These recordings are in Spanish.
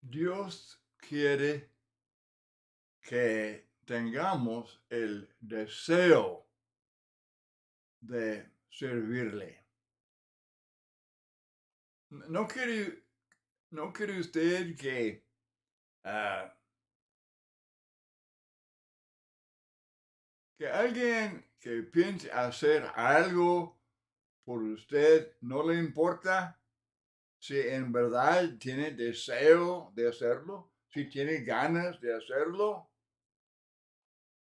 Dios quiere que tengamos el deseo de servirle. ¿No quiere, no quiere usted ah, que alguien que piense hacer algo por usted no le importa si en verdad tiene deseo de hacerlo, si tiene ganas de hacerlo?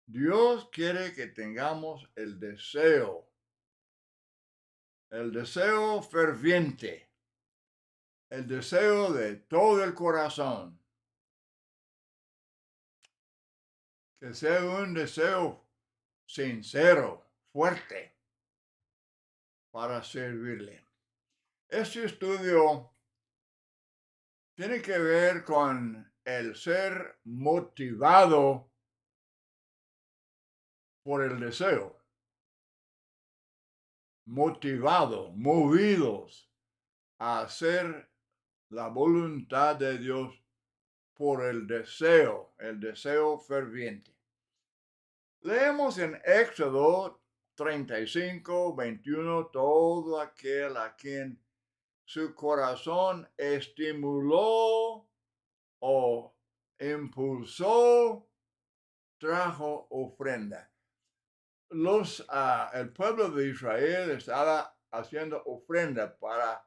Dios quiere que tengamos el deseo ferviente, el deseo de todo el corazón, que sea un deseo sincero, fuerte, para servirle. Este estudio tiene que ver con el ser motivado por el deseo, movidos a hacer la voluntad de Dios por el deseo ferviente. Leemos en Éxodo 35, 21, todo aquel a quien su corazón estimuló o impulsó, trajo ofrenda. El pueblo de Israel estaba haciendo ofrenda para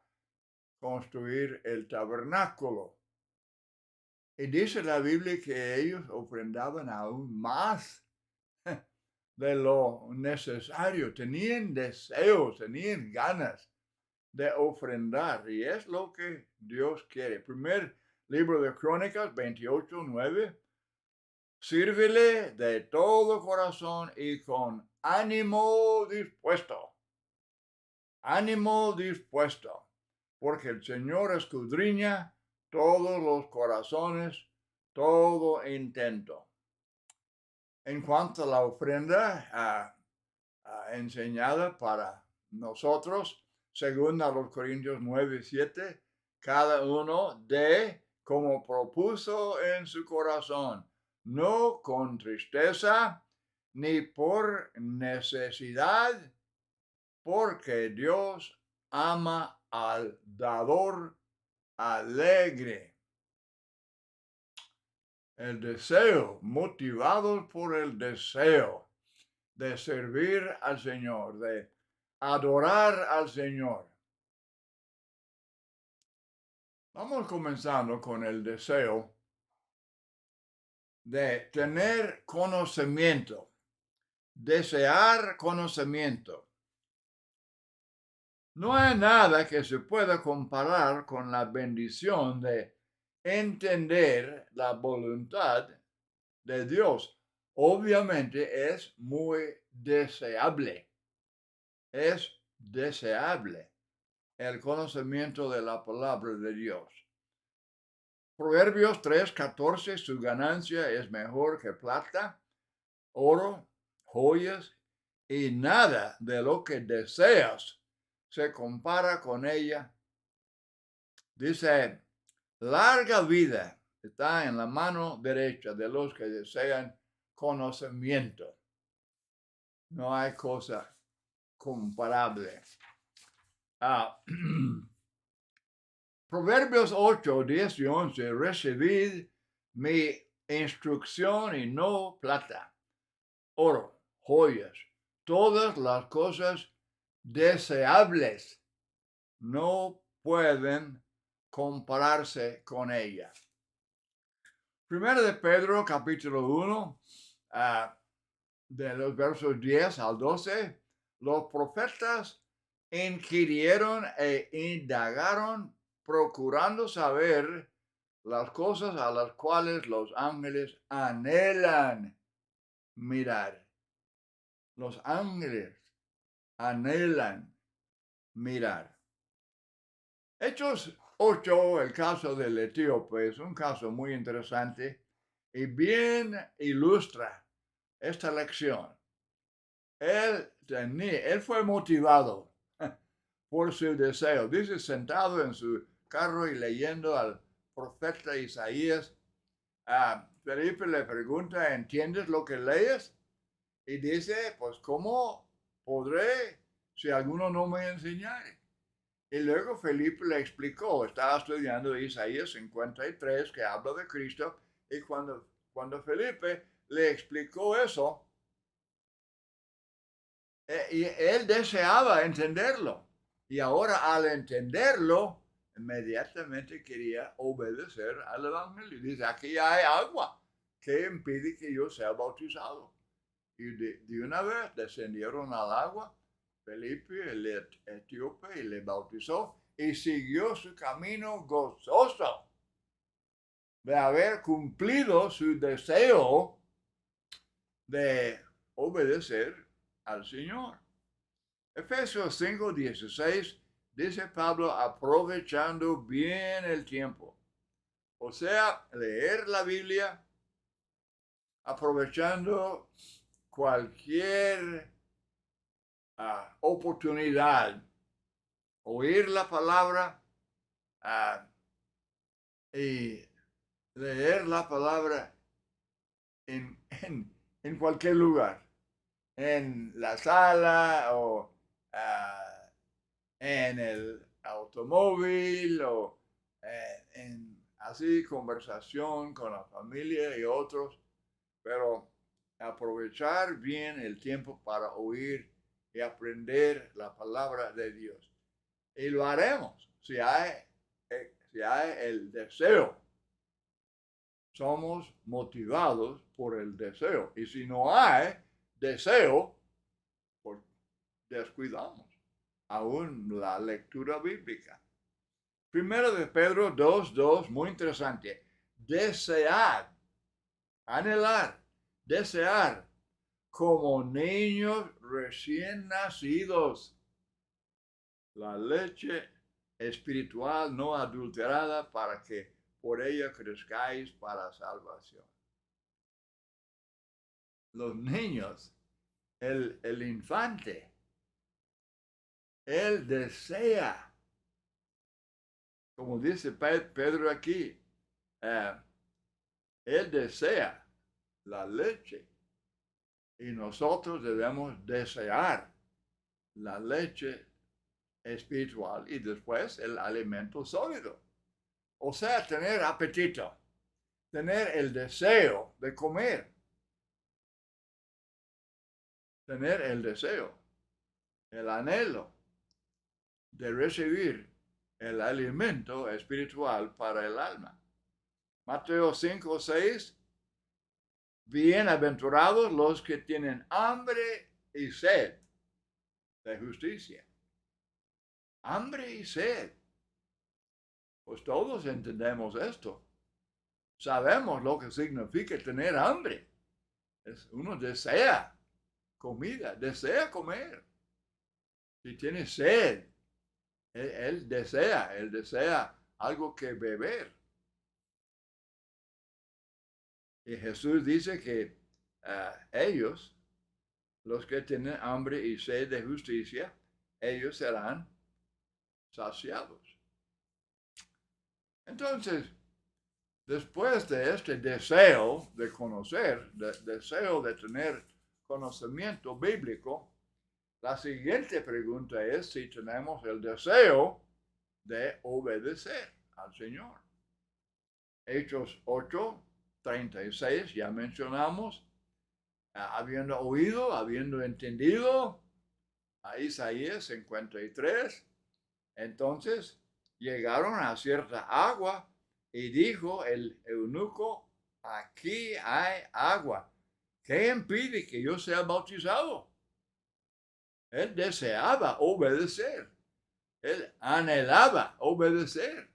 construir el tabernáculo. Y dice la Biblia que ellos ofrendaban aún más de lo necesario. Tenían deseos, tenían ganas de ofrendar. Y es lo que Dios quiere. Primer libro de Crónicas 28:9. Sírvele de todo corazón y con ánimo dispuesto. Ánimo dispuesto. Porque el Señor escudriña todos los corazones, todo intento. En cuanto a la ofrenda enseñada para nosotros, según a los Corintios 9:7, cada uno dé como propuso en su corazón, no con tristeza ni por necesidad, porque Dios ama al dador alegre. El deseo, motivados por el deseo de servir al Señor, de adorar al Señor. Vamos comenzando con el deseo de tener conocimiento, desear conocimiento. No hay nada que se pueda comparar con la bendición de entender la voluntad de Dios. Obviamente es muy deseable, es deseable el conocimiento de la palabra de Dios. Proverbios 3:14, su ganancia es mejor que plata, oro, joyas, y nada de lo que deseas se compara con ella. Dice, larga vida está en la mano derecha de los que desean conocimiento. No hay cosa comparable. Proverbios 8, 10 y 11, recibid mi instrucción y no plata, oro, joyas, todas las cosas deseables no pueden compararse con ella. Primero de Pedro, capítulo 1, de los versos 10 al 12, los profetas inquirieron e indagaron procurando saber las cosas a las cuales los ángeles anhelan mirar. Los ángeles anhelan mirar. Hechos 8, el caso del etíope, es un caso muy interesante y bien ilustra esta lección. Él fue motivado por su deseo. Dice, sentado en su carro y leyendo al profeta Isaías, Felipe le pregunta, ¿entiendes lo que lees? Y dice, pues, ¿cómo podré si alguno no me enseñare? Y luego Felipe le explicó, estaba estudiando Isaías 53, que habla de Cristo, y cuando Felipe le explicó eso, y él deseaba entenderlo. Y ahora al entenderlo, inmediatamente quería obedecer al Evangelio. Dice, aquí hay agua que impide que yo sea bautizado. Y de una vez descendieron al agua, Felipe, el etíope, y le bautizó y siguió su camino gozoso de haber cumplido su deseo de obedecer al Señor. Efesios 5:16 dice Pablo, aprovechando bien el tiempo. O sea, leer la Biblia, aprovechando cualquier oportunidad, oír la palabra y leer la palabra en cualquier lugar, en la sala o en el automóvil o en así conversación con la familia y otros, pero aprovechar bien el tiempo para oír y aprender la palabra de Dios. Y lo haremos si hay el deseo. Somos motivados por el deseo. Y si no hay deseo, pues descuidamos aún la lectura bíblica. Primero de Pedro 2:2, muy interesante. Desear, anhelar, desear como niños recién nacidos la leche espiritual no adulterada para que por ella crezcáis para salvación. Los niños, el infante, él desea, como dice Pedro aquí, él desea la leche y nosotros debemos desear la leche espiritual y después el alimento sólido. O sea, tener apetito, tener el deseo de comer, tener el deseo, el anhelo de recibir el alimento espiritual para el alma. Mateo 5:6, bienaventurados los que tienen hambre y sed de justicia. Hambre y sed. Pues todos entendemos esto. Sabemos lo que significa tener hambre. Uno desea comida, desea comer. Si tiene sed, él desea algo que beber. Y Jesús dice que ellos, los que tienen hambre y sed de justicia, ellos serán saciados. Entonces, después de este deseo de conocer, deseo de tener conocimiento bíblico, la siguiente pregunta es si tenemos el deseo de obedecer al Señor. Hechos 8:36, ya mencionamos, habiendo oído, habiendo entendido a Isaías 53, entonces llegaron a cierta agua y dijo el eunuco, aquí hay agua. ¿Qué impide que yo sea bautizado? Él deseaba obedecer. Él anhelaba obedecer.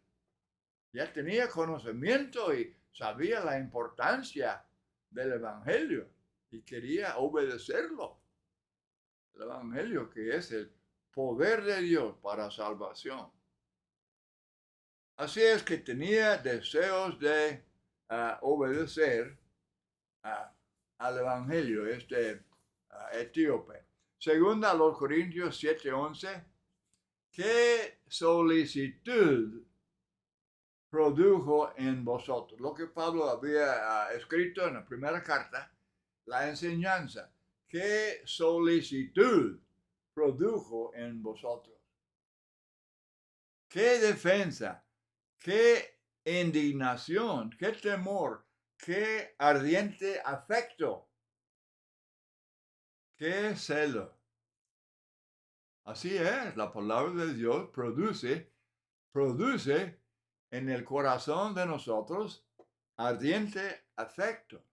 Ya tenía conocimiento y sabía la importancia del Evangelio y quería obedecerlo. El Evangelio que es el poder de Dios para salvación. Así es que tenía deseos de obedecer al Evangelio, etíope. Segunda a los Corintios 7:11, qué solicitud produjo en vosotros. Lo que Pablo había escrito en la primera carta, la enseñanza. ¿Qué solicitud produjo en vosotros? ¿Qué defensa? ¿Qué indignación? ¿Qué temor? ¿Qué ardiente afecto? ¿Qué celo? Así es, la palabra de Dios produce en el corazón de nosotros ardiente afecto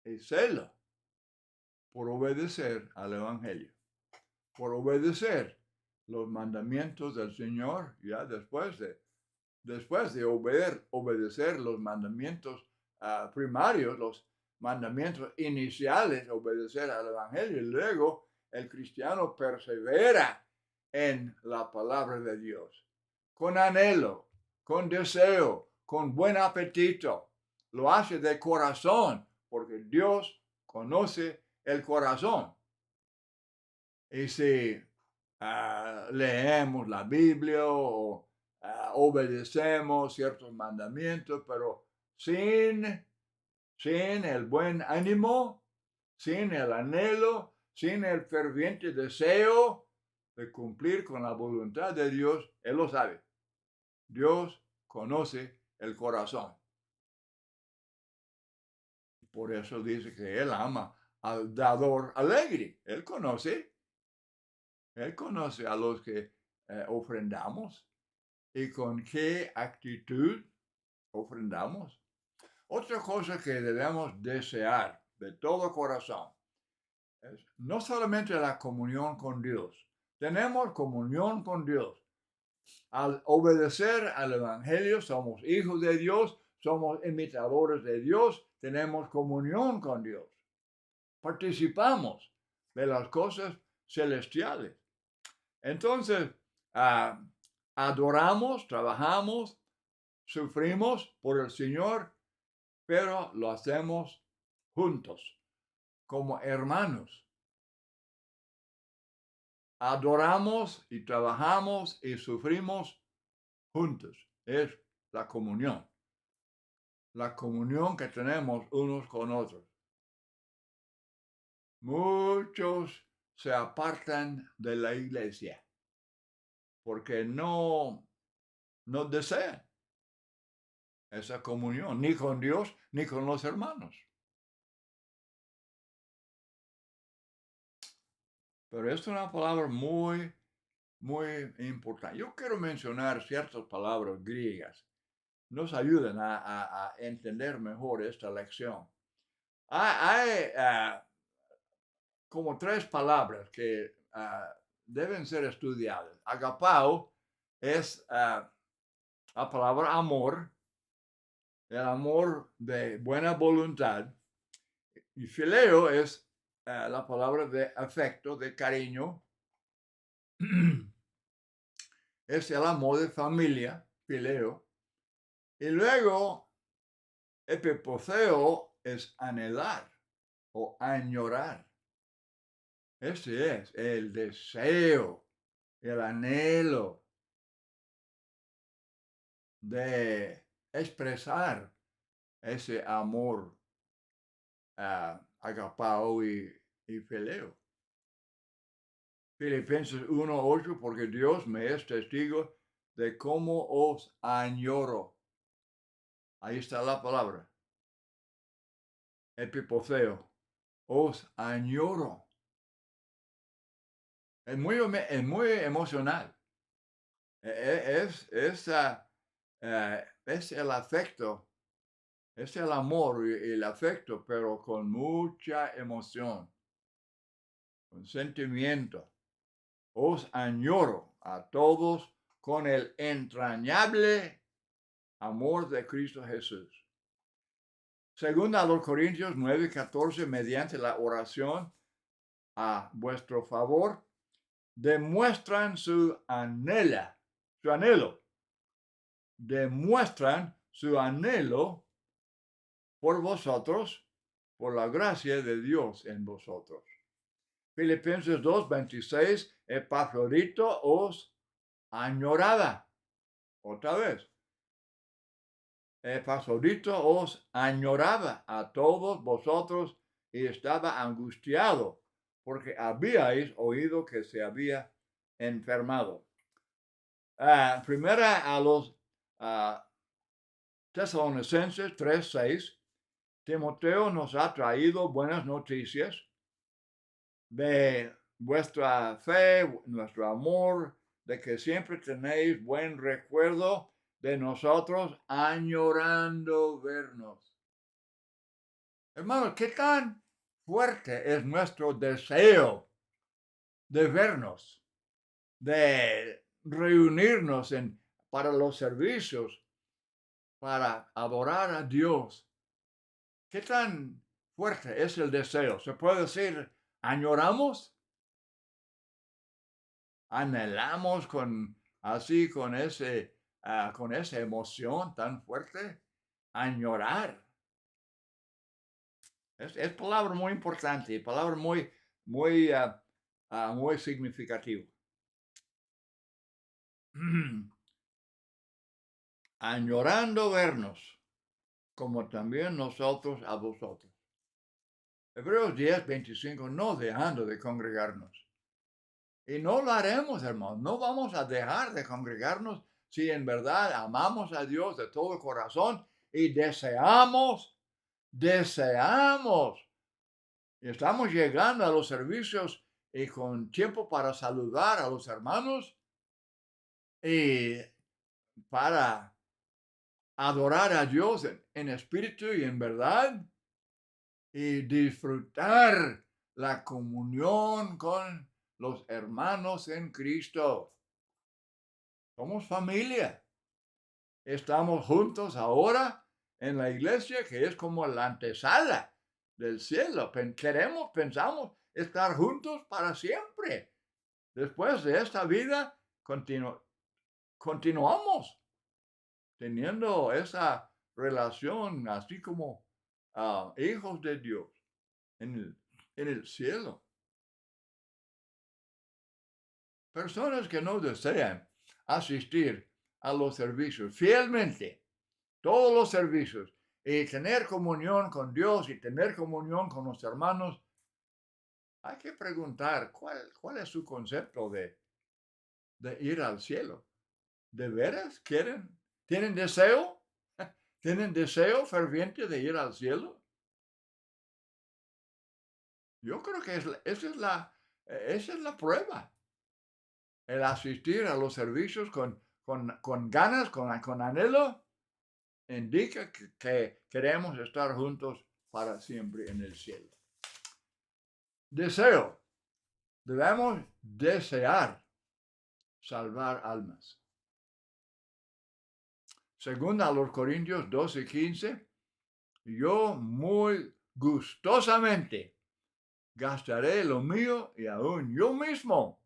y celo por obedecer al Evangelio, por obedecer los mandamientos del Señor, ya después de obedecer los mandamientos primarios, los mandamientos iniciales, obedecer al Evangelio, y luego el cristiano persevera en la palabra de Dios, con anhelo, con deseo, con buen apetito. Lo hace de corazón, porque Dios conoce el corazón. Y si leemos la Biblia o obedecemos ciertos mandamientos, pero sin el buen ánimo, sin el anhelo, sin el ferviente deseo de cumplir con la voluntad de Dios, Él lo sabe. Dios conoce el corazón. Por eso dice que Él ama al dador alegre. Él conoce a los que ofrendamos y con qué actitud ofrendamos. Otra cosa que debemos desear de todo corazón es no solamente la comunión con Dios. Tenemos comunión con Dios. Al obedecer al Evangelio somos hijos de Dios, somos imitadores de Dios, tenemos comunión con Dios. Participamos de las cosas celestiales. Entonces, adoramos, trabajamos, sufrimos por el Señor, pero lo hacemos juntos, como hermanos. Adoramos y trabajamos y sufrimos juntos. Es la comunión que tenemos unos con otros. Muchos se apartan de la iglesia porque no desean esa comunión, ni con Dios, ni con los hermanos. Pero es una palabra muy, muy importante. Yo quiero mencionar ciertas palabras griegas. Nos ayudan a entender mejor esta lección. Hay como 3 palabras que deben ser estudiadas. Agapao es la palabra amor, el amor de buena voluntad. Y fileo es la palabra de afecto, de cariño. Es el amor de familia, fileo. Y luego, epiposeo es anhelar o añorar. Ese es el deseo, el anhelo de expresar ese amor agapao y fileo. Filipenses 1:8, porque Dios me es testigo de cómo os añoro. Ahí está la palabra. Epiposeo. Os añoro. Es muy emocional. Es el afecto, es el amor y el afecto, pero con mucha emoción, con sentimiento. Os añoro a todos con el entrañable amor de Cristo Jesús. Segunda a los Corintios 9:14, mediante la oración a vuestro favor, demuestran su anhelo, demuestran su anhelo por vosotros, por la gracia de Dios en vosotros. Filipenses 2:26, Epafrodito os añoraba. Otra vez. Epafrodito os añoraba a todos vosotros y estaba angustiado porque habíais oído que se había enfermado. Primera a los Tesalonicenses 3:6, Timoteo nos ha traído buenas noticias de vuestra fe, nuestro amor, de que siempre tenéis buen recuerdo de nosotros, añorando vernos. Hermanos, ¿qué tan fuerte es nuestro deseo de vernos, de reunirnos para los servicios, para adorar a Dios? ¿Qué tan fuerte es el deseo? ¿Se puede decir, añoramos? ¿Anhelamos con esa emoción tan fuerte? Añorar. Es palabra muy importante, palabra muy, muy significativa. Añorando vernos, como también nosotros a vosotros. Hebreos 10:25, no dejando de congregarnos. Y no lo haremos, hermanos. No vamos a dejar de congregarnos si en verdad amamos a Dios de todo corazón y deseamos, y estamos llegando a los servicios y con tiempo para saludar a los hermanos y para adorar a Dios en espíritu y en verdad y disfrutar la comunión con los hermanos en Cristo. Somos familia. Estamos juntos ahora en la iglesia, que es como la antesala del cielo. Pensamos estar juntos para siempre. Después de esta vida, continuamos teniendo esa relación así como hijos de Dios en el cielo. Personas que no desean asistir a los servicios fielmente, todos los servicios, y tener comunión con Dios y tener comunión con los hermanos, hay que preguntar cuál es su concepto de ir al cielo. ¿De veras tienen deseo? ¿Tienen deseo ferviente de ir al cielo? Yo creo que esa es la prueba. El asistir a los servicios con ganas, con anhelo, indica que queremos estar juntos para siempre en el cielo. Deseo. Debemos desear salvar almas. Según a los Corintios 12:15, yo muy gustosamente gastaré lo mío y aún yo mismo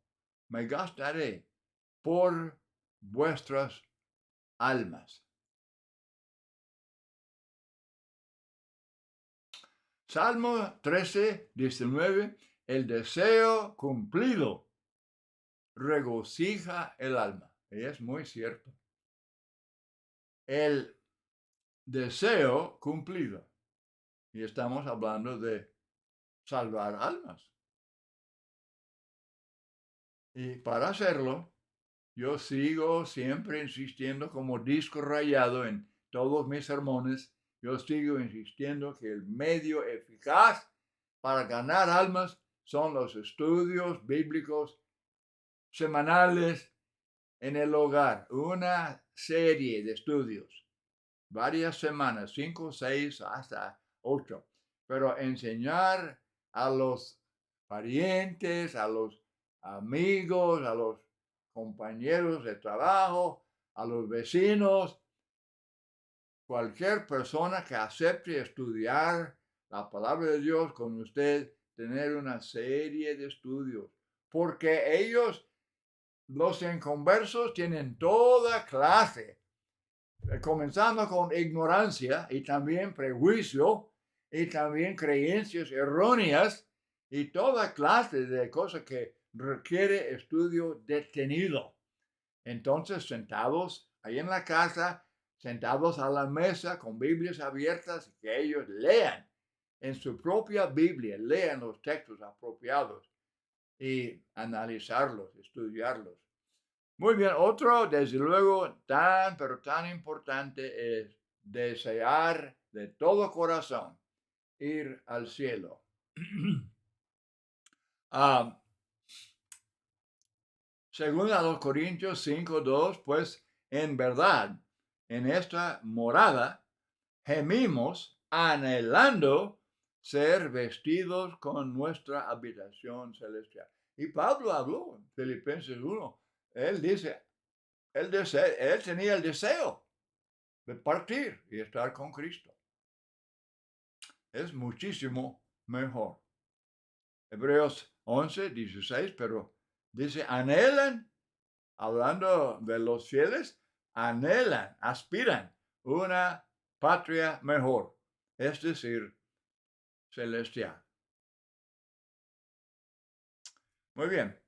me gastaré por vuestras almas. Salmo 13:19, el deseo cumplido regocija el alma. Y es muy cierto. El deseo cumplido. Y estamos hablando de salvar almas. Y para hacerlo, yo sigo siempre insistiendo como disco rayado en todos mis sermones. Yo sigo insistiendo que el medio eficaz para ganar almas son los estudios bíblicos semanales en el hogar. Una serie de estudios, varias semanas, 5, 6, hasta 8. Pero enseñar a los parientes, a los amigos, a los compañeros de trabajo, a los vecinos, cualquier persona que acepte estudiar la palabra de Dios con usted, tener una serie de estudios, porque ellos, los inconversos, tienen toda clase, comenzando con ignorancia y también prejuicio y también creencias erróneas y toda clase de cosas que requiere estudio detenido. Entonces, sentados ahí en la casa, sentados a la mesa con Biblias abiertas, que ellos lean en su propia Biblia, lean los textos apropiados y analizarlos, estudiarlos. Muy bien, otro, desde luego, pero tan importante es desear de todo corazón ir al cielo. Según a los Corintios 5:2, pues en verdad, en esta morada, gemimos anhelando ser vestidos con nuestra habitación celestial. Y Pablo habló en Filipenses 1. Él dice, él tenía el deseo de partir y estar con Cristo. Es muchísimo mejor. Hebreos 11:16, pero dice, anhelan, hablando de los fieles, anhelan, aspiran una patria mejor, es decir, celestial. Muy bien.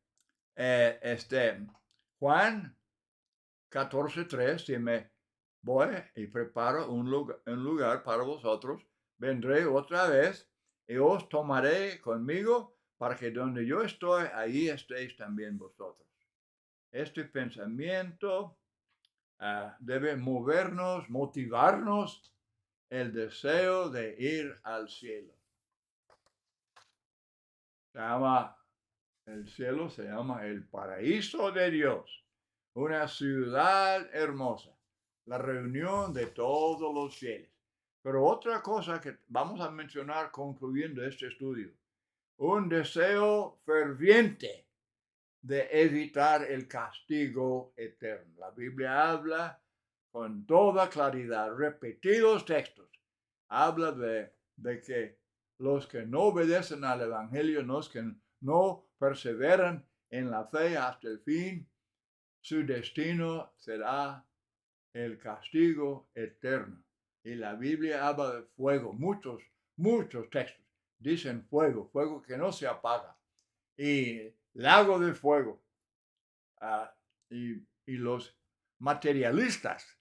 Juan 14:3, si me voy y preparo un lugar para vosotros, vendré otra vez y os tomaré conmigo para que donde yo estoy, ahí estéis también vosotros. Este pensamiento debe movernos, motivarnos el deseo de ir al cielo. El cielo se llama el paraíso de Dios, una ciudad hermosa, la reunión de todos los fieles. Pero otra cosa que vamos a mencionar concluyendo este estudio, un deseo ferviente de evitar el castigo eterno. La Biblia habla con toda claridad, repetidos textos, habla de que los que no obedecen al Evangelio, los que no perseveran en la fe hasta el fin, su destino será el castigo eterno. Y la Biblia habla de fuego, muchos textos dicen fuego, fuego que no se apaga, y lago de fuego. Y los materialistas,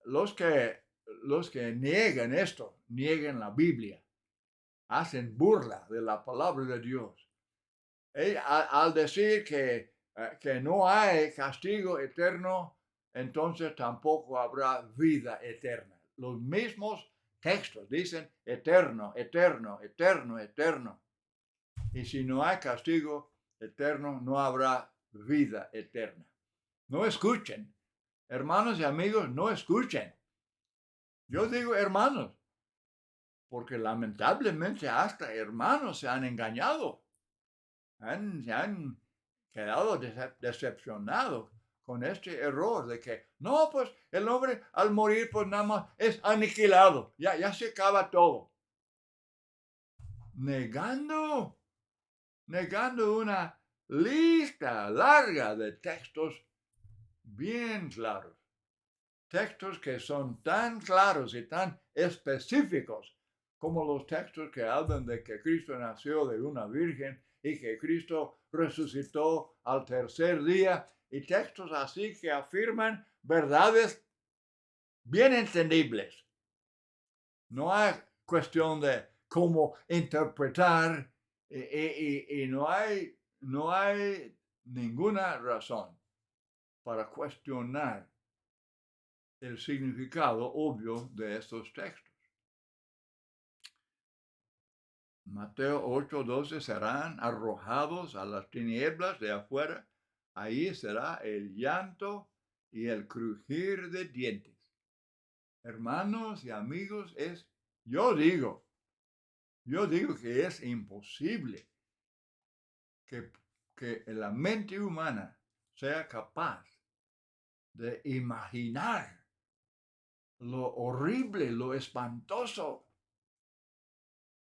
los que niegan esto, niegan la Biblia, hacen burla de la palabra de Dios. Al decir que no hay castigo eterno, entonces tampoco habrá vida eterna. Los mismos textos dicen eterno, eterno, eterno, eterno. Y si no hay castigo eterno, no habrá vida eterna. No escuchen. Hermanos y amigos, no escuchen. Yo digo hermanos, porque lamentablemente hasta hermanos se han engañado. Se han quedado decepcionados con este error de que, no, pues el hombre al morir pues nada más es aniquilado. Ya se acaba todo. Negando una lista larga de textos bien claros. Textos que son tan claros y tan específicos como los textos que hablan de que Cristo nació de una virgen y que Cristo resucitó al tercer día, y textos así que afirman verdades bien entendibles. No hay cuestión de cómo interpretar y no hay ninguna razón para cuestionar el significado obvio de estos textos. Mateo 8:12, serán arrojados a las tinieblas de afuera, ahí será el llanto y el crujir de dientes. Hermanos y amigos, yo digo que es imposible que la mente humana sea capaz de imaginar lo horrible, lo espantoso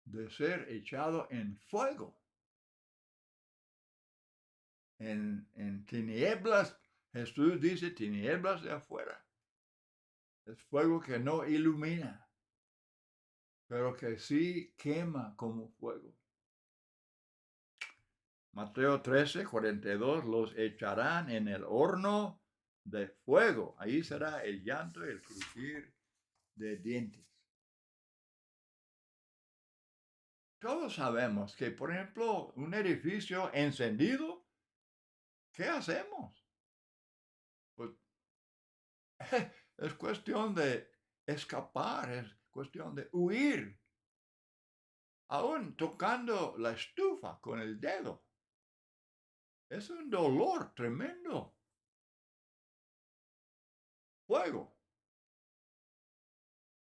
de ser echado en fuego, en tinieblas. Jesús dice tinieblas de afuera. Es fuego que no ilumina, pero que sí quema como fuego. Mateo 13:42, los echarán en el horno de fuego. Ahí será el llanto y el crujir de dientes. Todos sabemos que, por ejemplo, un edificio encendido, ¿qué hacemos? Pues es cuestión de escapar, es cuestión de huir, aún tocando la estufa con el dedo. Es un dolor tremendo. Fuego.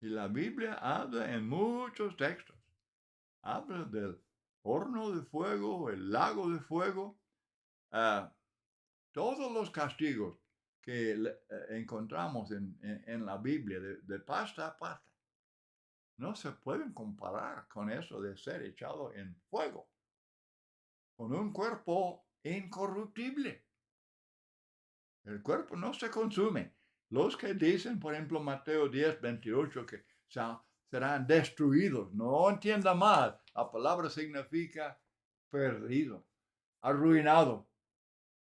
Y la Biblia habla en muchos textos. Habla del horno de fuego, el lago de fuego. Todos los castigos que encontramos en la Biblia, de pasta a pasta, no se pueden comparar con eso de ser echado en fuego, con un cuerpo incorruptible. El cuerpo no se consume. Los que dicen, por ejemplo, Mateo 10:28, que serán destruidos, no entienda mal. La palabra significa perdido, arruinado.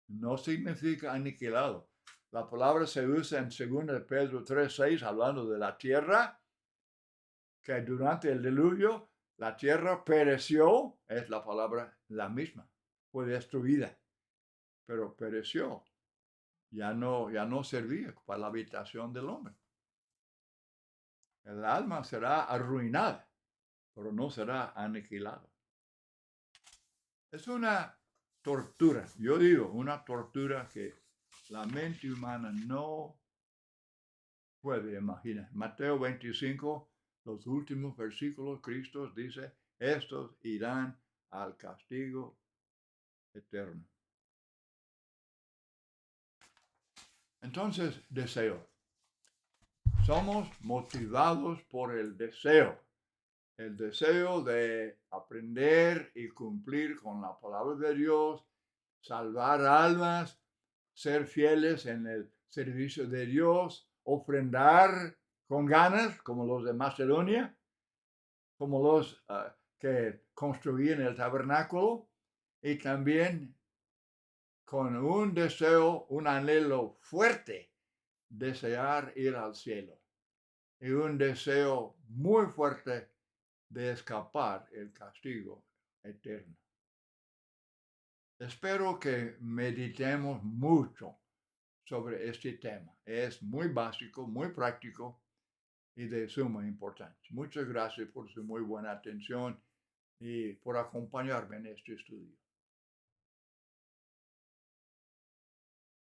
No significa aniquilado. La palabra se usa en 2 Pedro 3:6, hablando de la tierra, que durante el diluvio la tierra pereció, es la palabra la misma, fue destruida, pero pereció, ya no servía para la habitación del hombre. El alma será arruinada, pero no será aniquilada. Es una tortura, yo digo, una tortura que la mente humana no puede imaginar. Mateo 25, los últimos versículos, Cristo dice, estos irán al castigo eterno. Entonces, deseo. Somos motivados por el deseo de aprender y cumplir con la palabra de Dios, salvar almas, ser fieles en el servicio de Dios, ofrendar con ganas, como los de Macedonia, como los que construían el tabernáculo, y también con un deseo, un anhelo fuerte, desear ir al cielo, y un deseo muy fuerte de escapar el castigo eterno. Espero que meditemos mucho sobre este tema. Es muy básico, muy práctico y de suma importancia. Muchas gracias por su muy buena atención y por acompañarme en este estudio.